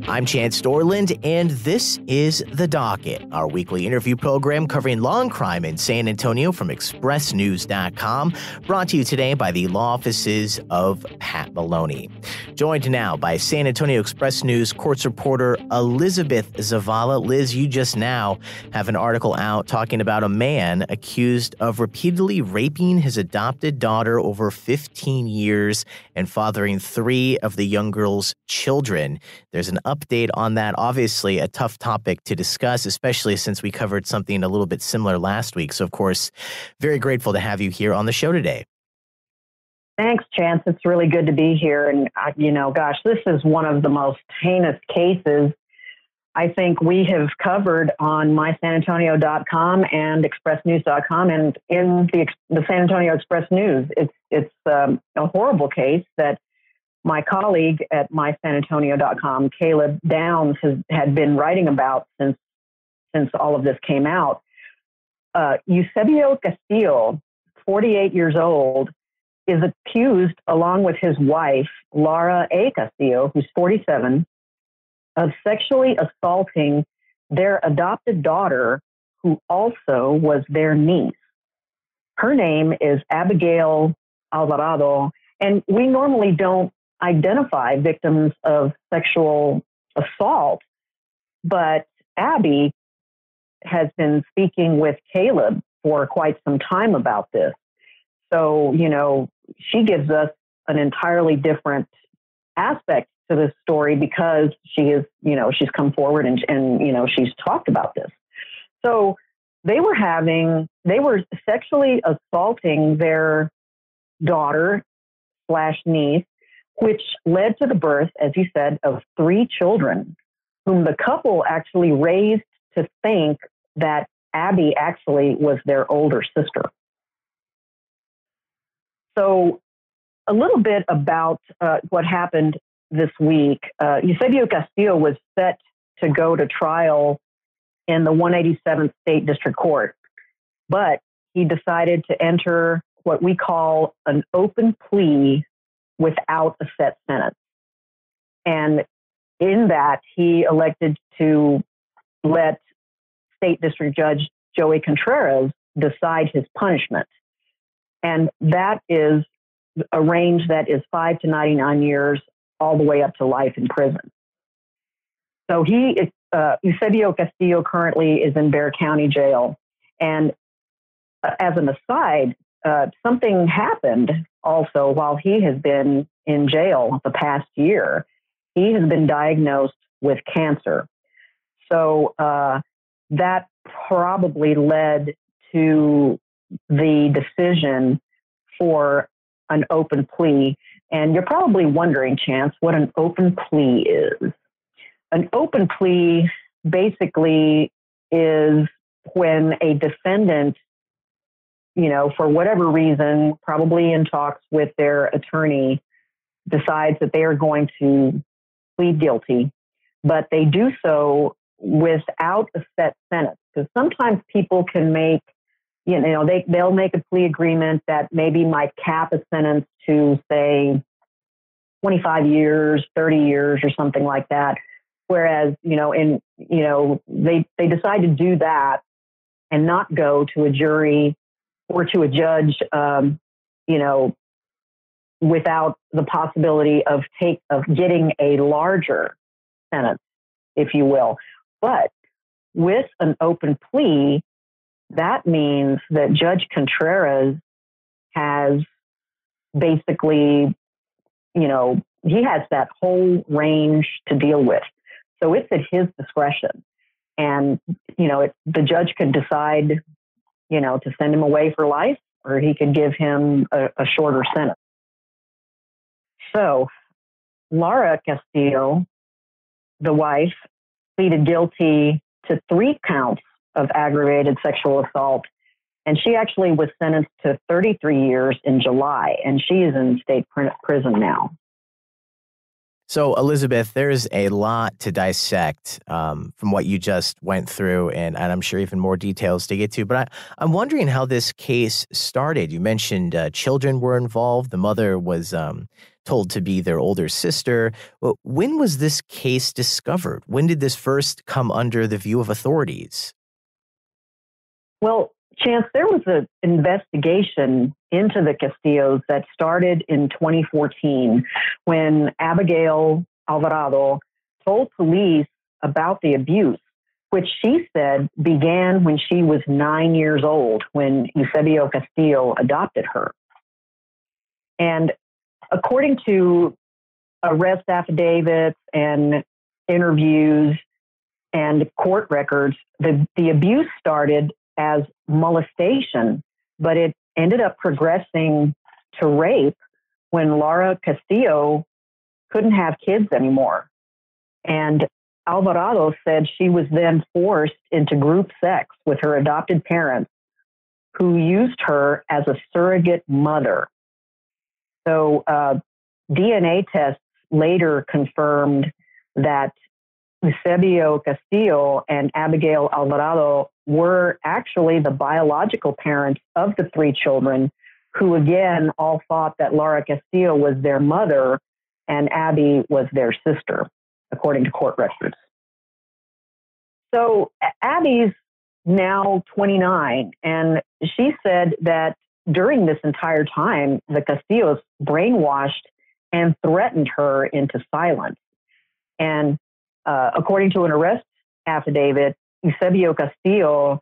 I'm Chance Dorland, and this is The Docket, our weekly interview program covering law and crime in San Antonio from expressnews.com, brought to you today by the law offices of Pat Maloney. Joined now by San Antonio Express News courts reporter Elizabeth Zavala. Liz, you just now have an article out talking about a man accused of repeatedly raping his adopted daughter over 15 years and fathering 3 of the young girl's children. There's an update on that. Obviously, a tough topic to discuss, especially since we covered something a little bit similar last week. So, of course, very grateful to have you here on the show today. Thanks, Chance. It's really good to be here. And, gosh, this is one of the most heinous cases I think we have covered on mysanantonio.com and expressnews.com and in the San Antonio Express News. It's a horrible case that my colleague at mysanantonio.com, Caleb Downs, had been writing about since all of this came out. Eusebio Castillo, 48 years old, is accused, along with his wife, Laura A. Castillo, who's 47, of sexually assaulting their adopted daughter, who also was their niece. Her name is Abigail Alvarado, and we normally don't identify victims of sexual assault, but Abby has been speaking with Caleb for quite some time about this. So, she gives us an entirely different aspect to this story because she is, she's come forward and she's talked about this. So they were sexually assaulting their daughter/niece, which led to the birth, as you said, of 3 children, whom the couple actually raised to think that Abby actually was their older sister. So a little bit about what happened this week. Eusebio Castillo was set to go to trial in the 187th State District Court, but he decided to enter what we call an open plea without a set sentence. And in that, he elected to let State District Judge Joey Contreras decide his punishment. And that is a range that is 5 to 99 years, all the way up to life in prison. So Eusebio Castillo currently is in Bexar County Jail. And as an aside, something happened also while he has been in jail the past year. He has been diagnosed with cancer. So that probably led to the decision for an open plea. And you're probably wondering, Chance, what an open plea is. An open plea basically is when a defendant, for whatever reason, probably in talks with their attorney, decides that they are going to plead guilty, but they do so without a set sentence. Because sometimes people can make, they'll make a plea agreement that maybe might cap a sentence to, say, 25 years, 30 years, or something like that. Whereas, they decide to do that and not go to a jury or to a judge, without the possibility of getting a larger sentence, if you will. But with an open plea, that means that Judge Contreras has basically, he has that whole range to deal with. So it's at his discretion. And, the judge could decide, to send him away for life, or he could give him a shorter sentence. So Laura Castillo, the wife, pleaded guilty to 3 counts of aggravated sexual assault, and she actually was sentenced to 33 years in July, and she is in state prison now. So, Elizabeth, there's a lot to dissect from what you just went through, and I'm sure even more details to get to. But I'm wondering how this case started. You mentioned children were involved. The mother was told to be their older sister. Well, when was this case discovered? When did this first come under the view of authorities? Well, Chance, there was an investigation into the Castillos that started in 2014 when Abigail Alvarado told police about the abuse, which she said began when she was 9 years old, when Eusebio Castillo adopted her. And according to arrest affidavits and interviews and court records, the abuse started as molestation, but it ended up progressing to rape when Laura Castillo couldn't have kids anymore. And Alvarado said she was then forced into group sex with her adopted parents, who used her as a surrogate mother. So DNA tests later confirmed that Eusebio Castillo and Abigail Alvarado were actually the biological parents of the three children, who again all thought that Laura Castillo was their mother and Abby was their sister, according to court records. So Abby's now 29, and she said that during this entire time, the Castillos brainwashed and threatened her into silence. And according to an arrest affidavit, Eusebio Castillo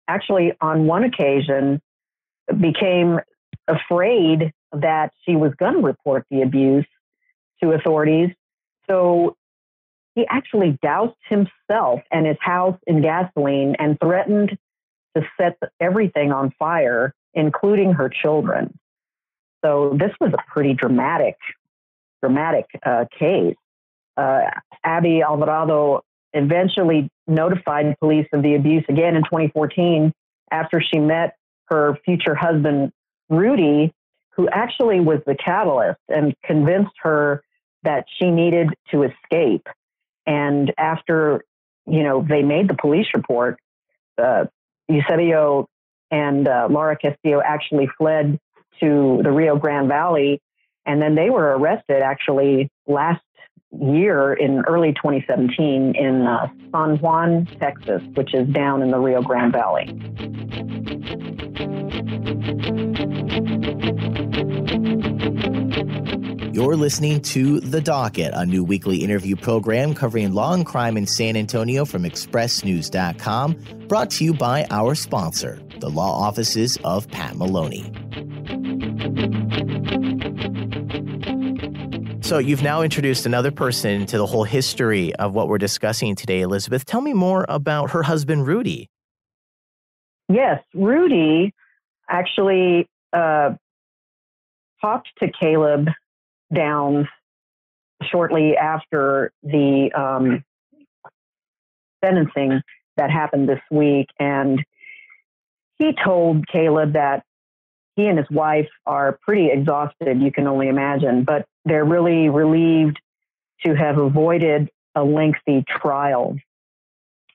actually on one occasion became afraid that she was going to report the abuse to authorities. So he actually doused himself and his house in gasoline and threatened to set everything on fire, including her children. So this was a pretty dramatic case. Abby Alvarado eventually notified police of the abuse again in 2014 after she met her future husband, Rudy, who actually was the catalyst and convinced her that she needed to escape. And after, they made the police report, Eusebio and Laura Castillo actually fled to the Rio Grande Valley, and then they were arrested actually last year in early 2017 in San Juan, Texas, which is down in the Rio Grande Valley. You're listening to The Docket, a new weekly interview program covering law and crime in San Antonio from expressnews.com, brought to you by our sponsor, the law offices of Pat Maloney. So you've now introduced another person to the whole history of what we're discussing today, Elizabeth. Tell me more about her husband, Rudy. Yes, Rudy actually talked to Caleb Downs shortly after the sentencing that happened this week. And he told Caleb that he and his wife are pretty exhausted, you can only imagine, but they're really relieved to have avoided a lengthy trial.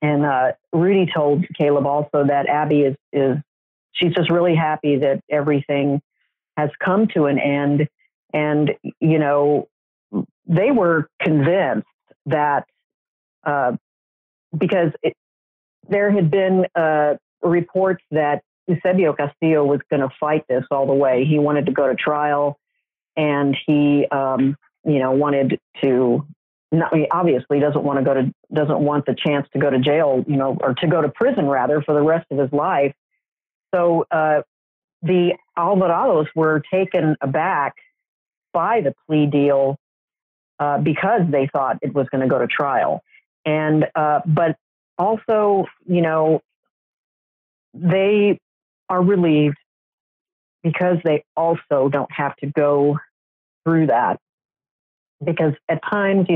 And Rudy told Caleb also that Abby she's just really happy that everything has come to an end. And, they were convinced that because there had been reports that Eusebio Castillo was going to fight this all the way. He wanted to go to trial, and he, wanted to. He obviously doesn't want the chance to go to jail, or to go to prison rather for the rest of his life. So the Alvarados were taken aback by the plea deal because they thought it was going to go to trial, and but also, they are relieved because they also don't have to go through that. Because at times,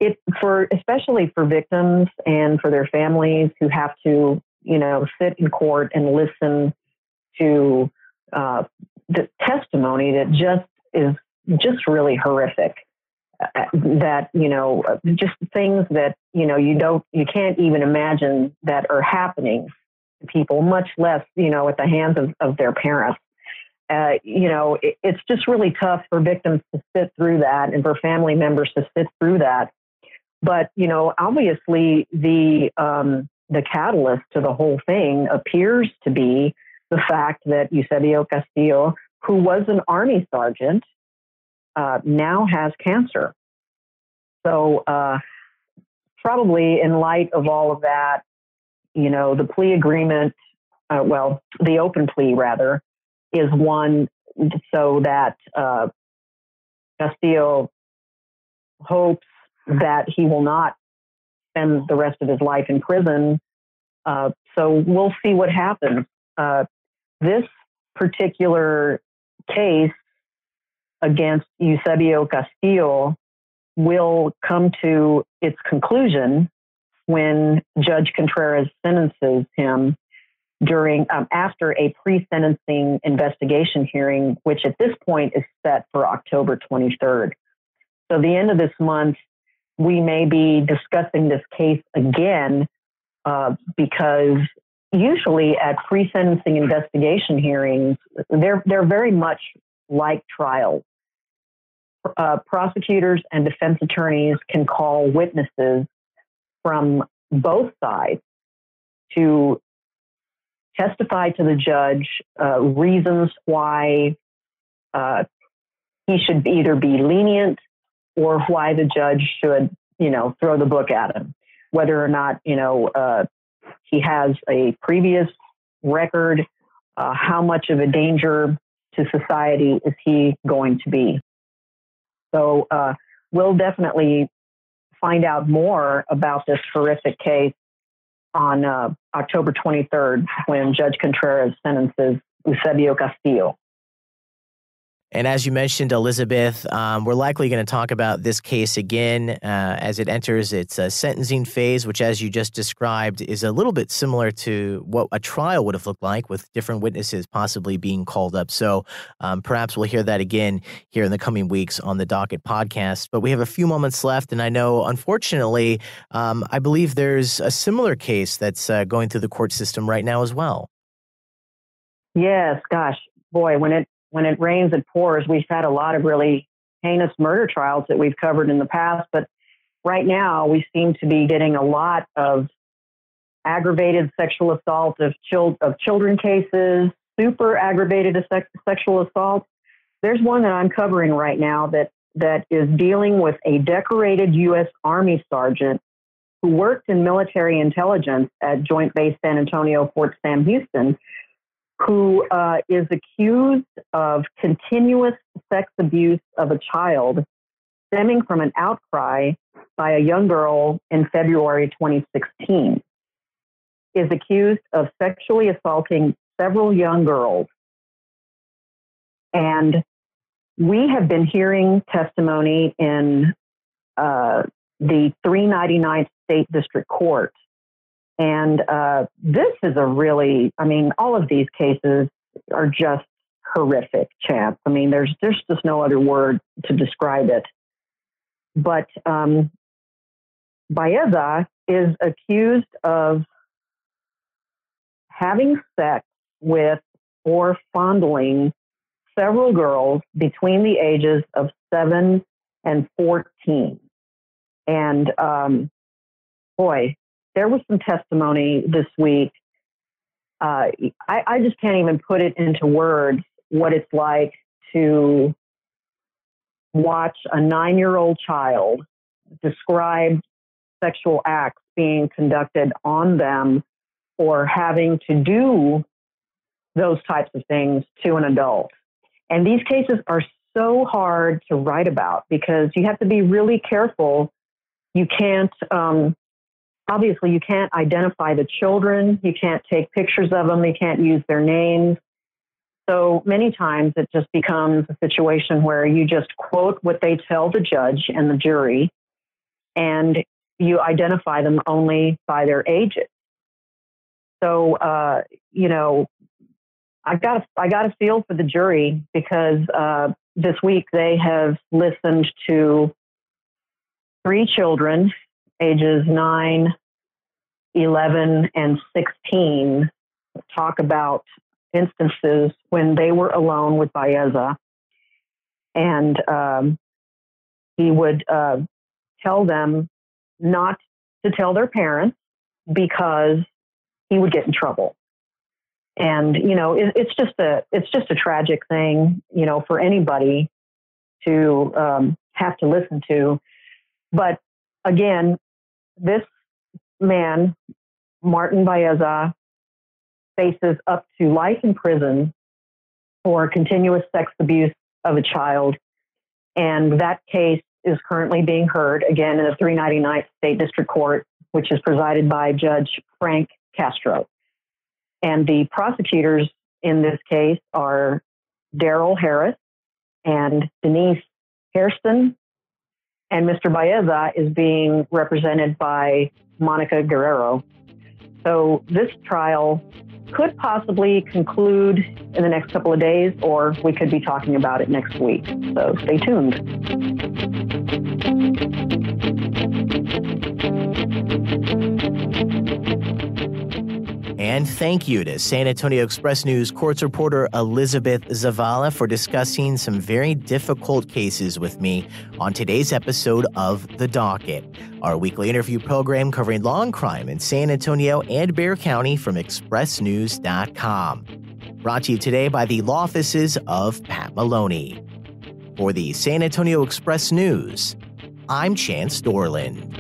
especially for victims and for their families who have to, sit in court and listen to the testimony that is just really horrific. That, just things that, you can't even imagine that are happening to people, much less, at the hands of their parents. It's just really tough for victims to sit through that and for family members to sit through that. But, obviously the catalyst to the whole thing appears to be the fact that Eusebio Castillo, who was an Army sergeant, now has cancer. So probably in light of all of that, the plea agreement, the open plea rather, is one so that Castillo hopes that he will not spend the rest of his life in prison. So we'll see what happens. This particular case against Eusebio Castillo will come to its conclusion when Judge Contreras sentences him after a pre-sentencing investigation hearing, which at this point is set for October 23rd. So the end of this month, we may be discussing this case again because usually at pre-sentencing investigation hearings, they're very much like trials. Prosecutors and defense attorneys can call witnesses from both sides to testify to the judge reasons why he should either be lenient or why the judge should, throw the book at him, whether or not, he has a previous record, how much of a danger to society is he going to be. So we'll definitely find out more about this horrific case on October 23rd when Judge Contreras sentences Eusebio Castillo. And as you mentioned, Elizabeth, we're likely going to talk about this case again as it enters its sentencing phase, which, as you just described, is a little bit similar to what a trial would have looked like with different witnesses possibly being called up. So perhaps we'll hear that again here in the coming weeks on the Docket podcast. But we have a few moments left, and I know, unfortunately, I believe there's a similar case that's going through the court system right now as well. Yes, gosh, boy, when it rains, it pours. We've had a lot of really heinous murder trials that we've covered in the past, but right now we seem to be getting a lot of aggravated sexual assault of children cases, super aggravated sexual assault. There's one that I'm covering right now that is dealing with a decorated U.S. Army sergeant who worked in military intelligence at Joint Base San Antonio, Fort Sam Houston, who is accused of continuous sex abuse of a child stemming from an outcry by a young girl in February 2016, is accused of sexually assaulting several young girls. And we have been hearing testimony in the 399th State District Court. And this is all of these cases are just horrific, Chance. I mean, there's just no other word to describe it. But Baeza is accused of having sex with or fondling several girls between the ages of 7 and 14. And boy, there was some testimony this week. I just can't even put it into words what it's like to watch a 9-year-old child describe sexual acts being conducted on them or having to do those types of things to an adult. And these cases are so hard to write about because you have to be really careful. You can't, obviously, you can't identify the children. You can't take pictures of them. You can't use their names. So many times it just becomes a situation where you just quote what they tell the judge and the jury, and you identify them only by their ages. So, I got to feel for the jury because this week they have listened to 3 children, ages 9, 11, and 16, talk about instances when they were alone with Baeza, and he would tell them not to tell their parents because he would get in trouble. And it's just a tragic thing, for anybody to have to listen to. But again, this man, Martin Baeza, faces up to life in prison for continuous sex abuse of a child. And that case is currently being heard again in the 399th State District Court, which is presided by Judge Frank Castro. And the prosecutors in this case are Daryl Harris and Denise Hairston. And Mr. Baeza is being represented by Monica Guerrero. So this trial could possibly conclude in the next couple of days, or we could be talking about it next week. So stay tuned. And thank you to San Antonio Express News Courts reporter Elizabeth Zavala for discussing some very difficult cases with me on today's episode of The Docket, our weekly interview program covering law and crime in San Antonio and Bexar County from expressnews.com. Brought to you today by the law offices of Pat Maloney. For the San Antonio Express News, I'm Chance Dorland.